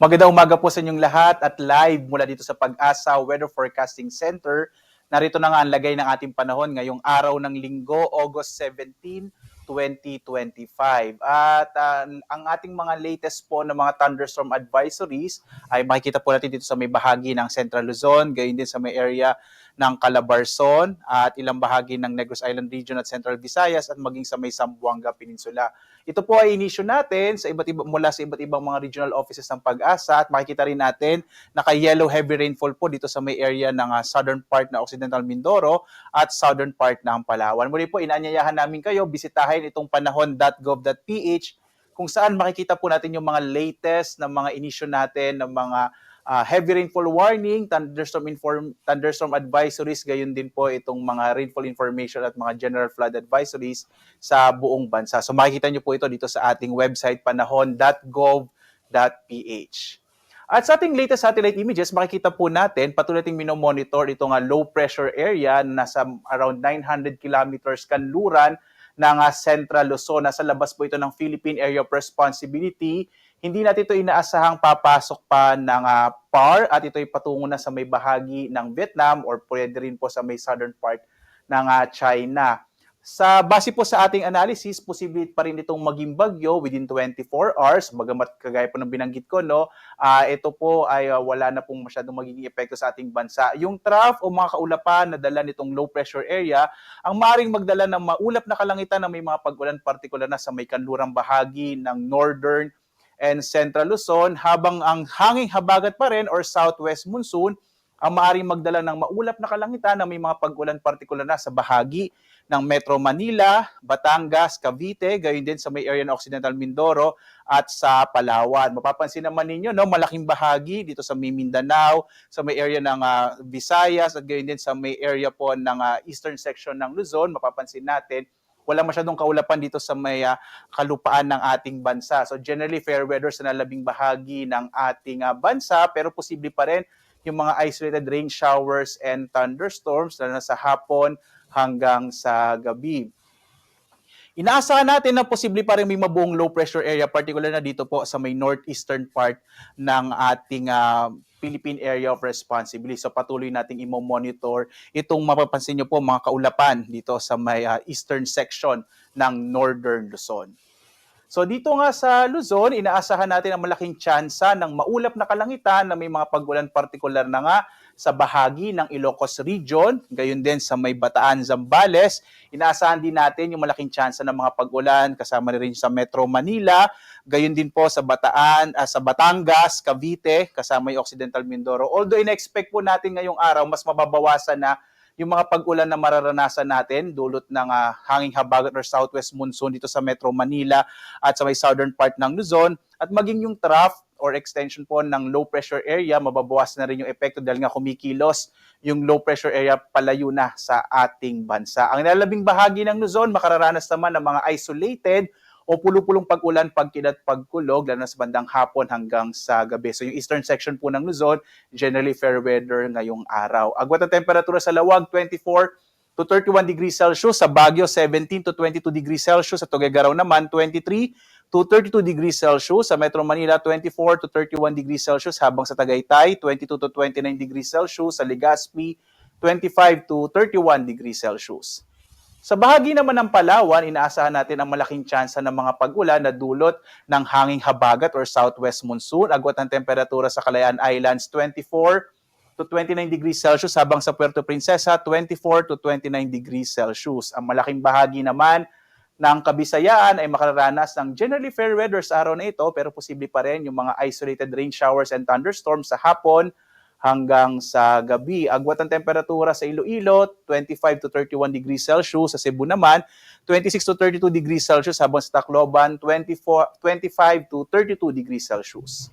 Magandang umaga po sa inyong lahat at live mula dito sa Pag-asa Weather Forecasting Center. Narito na nga ang lagay ng ating panahon ngayong araw ng Linggo, August 17, 2025. At ang ating mga latest po na mga thunderstorm advisories ay makikita po natin dito sa may bahagi ng Central Luzon, gayon din sa may area ng Calabarzon at ilang bahagi ng Negros Island Region at Central Visayas at maging sa may Zamboanga Peninsula. Ito po ay inisyu natin sa mula sa iba't ibang mga regional offices ng Pag-asa at makikita rin natin naka-yellow heavy rainfall po dito sa may area ng southern part na Occidental Mindoro at southern part ng Palawan. Muli po, inaanyayahan namin kayo, bisitahin itong panahon.gov.ph kung saan makikita po natin yung mga latest na mga inisyu natin ng mga heavy rainfall warning, thunderstorm advisories, gayon din po itong mga rainfall information at mga general flood advisories sa buong bansa. So makikita nyo po ito dito sa ating website panahon.gov.ph. At sa ating latest satellite images, makikita po natin patuloy nating minomonitor itong low pressure area na nasa around 900 kilometers kanluran ng Central Luzon. Nasa labas po ito ng Philippine Area of Responsibility. Hindi natin ito inaasahang papasok pa ng PAR at ito ay patungo na sa may bahagi ng Vietnam or pwede rin po sa may southern part ng China. Base po sa ating analysis, posible pa rin itong maging bagyo within 24 hours. Bagamat kagaya po ng binanggit ko, ito po ay wala na pong masyadong magiging epekto sa ating bansa. Yung trough o mga kaulapan na dala nitong low pressure area, ang maaaring magdala ng maulap na kalangitan na may mga pag-ulan partikular na sa may kanlurang bahagi ng northern and Central Luzon, habang ang hanging habagat pa rin or southwest monsoon ang maaaring magdala ng maulap na kalangitan na may mga pag-ulan partikular na sa bahagi ng Metro Manila, Batangas, Cavite, gayon din sa may area ng Occidental Mindoro at sa Palawan. Mapapansin naman ninyo, malaking bahagi dito sa may Mindanao, sa may area ng Visayas at gayon din sa may area po ng eastern section ng Luzon. Mapapansin natin, wala masyadong kaulapan dito sa may kalupaan ng ating bansa. So generally, fair weather sa nalabing bahagi ng ating bansa, pero posible pa rin yung mga isolated rain showers and thunderstorms na sa hapon hanggang sa gabi. Inaasahan natin na posible pa rin may mabuong low pressure area, particular na dito po sa may northeastern part ng ating Philippine Area of Responsibility. So patuloy nating i-monitor itong mapapansin nyo po mga kaulapan dito sa may eastern section ng northern Luzon. So dito nga sa Luzon, inaasahan natin ang malaking tsansa ng maulap na kalangitan na may mga pag-ulan partikular na nga sa bahagi ng Ilocos Region, gayon din sa may Bataan, Zambales. Inaasahan din natin yung malaking tsansa ng mga pag-ulan kasama rin sa Metro Manila, gayon din po sa Bataan, sa Batangas, Cavite, kasama yung Occidental Mindoro. Although in-expect po natin ngayong araw mas mababawasan na yung mga pag-ulan na mararanasan natin dulot ng hanging habagat or southwest monsoon dito sa Metro Manila at sa may southern part ng Luzon, at maging yung trough or extension po ng low pressure area, mababawas na rin yung epekto dahil nga kumikilos yung low pressure area palayo na sa ating bansa. Ang nilalabing bahagi ng Luzon, makararanas naman ng mga isolated o pulo-pulong pag-ulan, pagkilat, pagkulog, lalo na sa bandang hapon hanggang sa gabi. So yung eastern section po ng Luzon, generally fair weather ngayong araw. Agwat ang temperatura sa Lawag, 24 to 31 degrees Celsius. Sa Baguio, 17 to 22 degrees Celsius. Sa Tuguegarao naman, 23 to 32 degrees Celsius. Sa Metro Manila, 24 to 31 degrees Celsius. Habang sa Tagaytay, 22 to 29 degrees Celsius. Sa Legazpi, 25 to 31 degrees Celsius. Sa bahagi naman ng Palawan, inaasahan natin ang malaking tsansa ng mga pag-ulan na dulot ng hanging habagat or southwest monsoon. Agwat ang temperatura sa Kalayaan Islands, 24 to 29 degrees Celsius, habang sa Puerto Princesa, 24 to 29 degrees Celsius. Ang malaking bahagi naman ng Kabisayaan ay makararanas ng generally fair weather sa araw na ito, pero posible pa rin yung mga isolated rain showers and thunderstorms sa hapon hanggang sa gabi. Agwat ang temperatura sa Iloilo, 25 to 31 degrees Celsius. Sa Cebu naman, 26 to 32 degrees Celsius. Habang sa Tacloban, 25 to 32 degrees Celsius.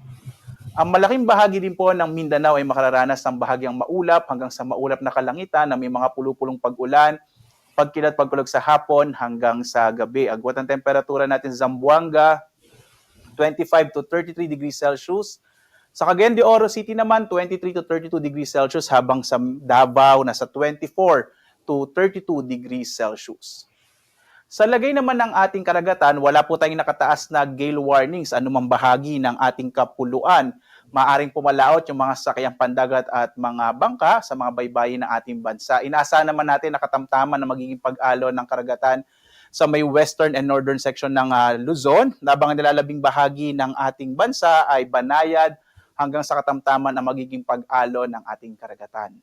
Ang malaking bahagi din po ng Mindanao ay makararanas ng bahagyang maulap hanggang sa maulap na kalangitan na may mga pulupulong pag-ulan, pagkilat, pagkulog sa hapon hanggang sa gabi. Agwat ang temperatura natin sa Zamboanga, 25 to 33 degrees Celsius. Sa Cagayan de Oro City naman, 23 to 32 degrees Celsius, habang sa Davao nasa 24 to 32 degrees Celsius. Sa lagay naman ng ating karagatan, wala po tayong nakataas na gale warnings anumang bahagi ng ating kapuluan. maaring pumalaot yung mga sasakyang pandagat at mga bangka sa mga baybayin ng ating bansa. Inaasahan naman natin na katamtaman na magiging pag-alon ng karagatan sa may western and northern section ng Luzon, habang ang nilalabing bahagi ng ating bansa ay banayad hanggang sa katamtaman na magiging pag-alon ng ating karagatan.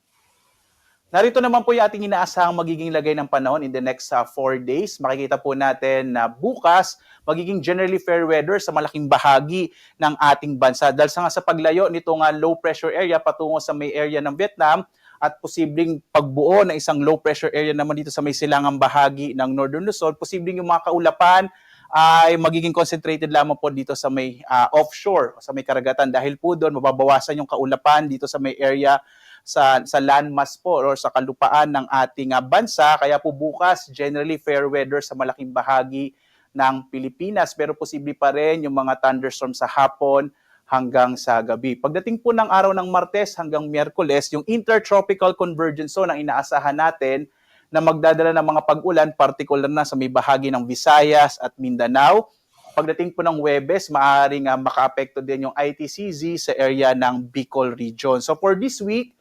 Narito naman po yung ating inaasahang magiging lagay ng panahon in the next 4 days. Makikita po natin na bukas, magiging generally fair weather sa malaking bahagi ng ating bansa. Dahil sa paglayo nitong low pressure area patungo sa may area ng Vietnam at posibleng pagbuo ng isang low pressure area naman dito sa may silangang bahagi ng Northern Luzon, posibleng yung mga kaulapan ay magiging concentrated lamang po dito sa may offshore, sa may karagatan. Dahil po doon, mababawasan yung kaulapan dito sa may area sa landmass po or sa kalupaan ng ating bansa. Kaya po bukas, generally fair weather sa malaking bahagi ng Pilipinas. Pero posible pa rin yung mga thunderstorm sa hapon hanggang sa gabi. Pagdating po ng araw ng Martes hanggang Miyerkules, yung intertropical convergence zone ang inaasahan natin na magdadala ng mga pag-ulan, particular na sa may bahagi ng Visayas at Mindanao. Pagdating po ng Huwebes, maaaring maka-apekto din yung ITCZ sa area ng Bicol region. So for this week,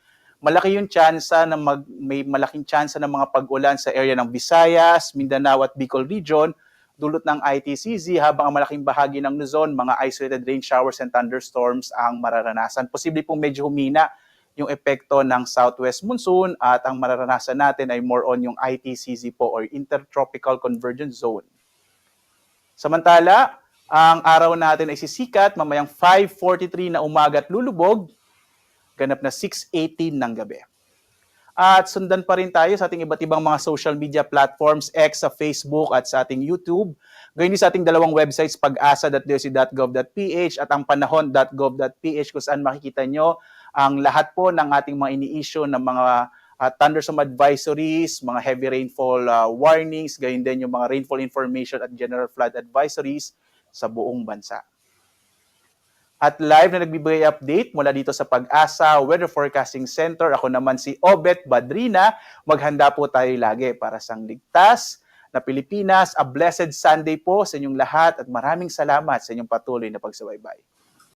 malaki yung tsansa na may malaking tsansa ng mga pag-ulan sa area ng Visayas, Mindanao at Bicol region, dulot ng ITCZ, habang ang malaking bahagi ng Luzon, mga isolated rain showers and thunderstorms ang mararanasan. Posible pong medyo humina yung epekto ng southwest monsoon at ang mararanasan natin ay more on yung ITCZ po or Intertropical Convergence Zone. Samantala, ang araw natin ay sisikat mamayang 5:43 na umaga at lulubog, ganap na 6:18 ng gabi. At sundan pa rin tayo sa ating iba't ibang mga social media platforms, X sa Facebook at sa ating YouTube. Gayun din sa ating dalawang websites, pag-asa.doc.gov.ph at ang panahon.gov.ph, kung saan makikita nyo ang lahat po ng ating mga ini-issue ng mga thunderstorm advisories, mga heavy rainfall warnings, gayon din yung mga rainfall information at general flood advisories sa buong bansa. At live na nagbibigay update mula dito sa Pag-asa Weather Forecasting Center. Ako naman si Obet Badrina. Maghanda po tayo lagi para sa ligtas na Pilipinas. A blessed Sunday po sa inyong lahat at maraming salamat sa inyong patuloy na pagsubaybay.